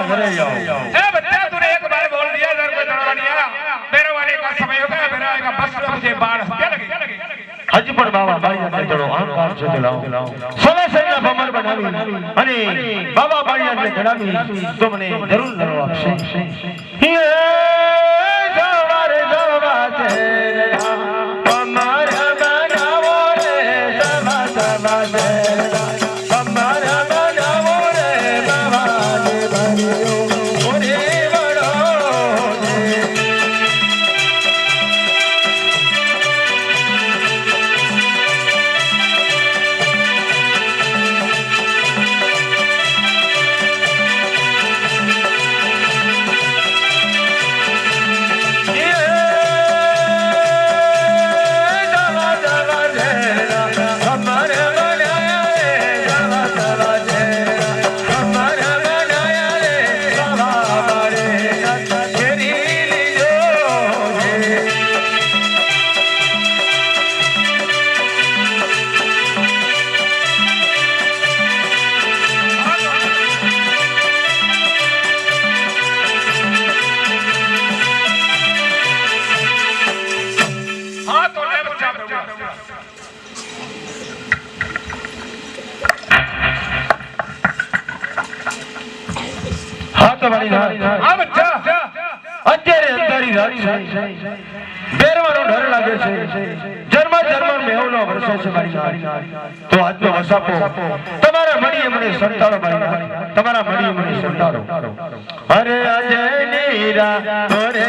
हमारा घरे जाओ। ए बच्चा तूने एक बार बोल दिया इधर पे दरबार दिया मेरे वाले का समय हो गया मेरा का बस मुझे बाढ़ क्या लगे हज पर बाबा बाड़िया ने चलो अहंकार से चलाओ सोला सेना भमर बनावी અને બાબા બાળિયા ને જણાવી તમને જરૂર નરો આપશે હે સવારે સવા છે ભમર બનાવો રે સવા સવા છે ભમર બનાવો રે બાબા ને ભર્યો ઓરે વડો આ બચ્ચા અત્યારે અંધારી રાત છે બેરવાનો ડર લાગે છે જર્મન મેહુલો વરસે છે મારી નારી તો આજનો વસાપો તમારા મડીએ મને સંતાડો મારી નારી તમારા મડીએ મને સંતાડો અરે આજે નીરા અરે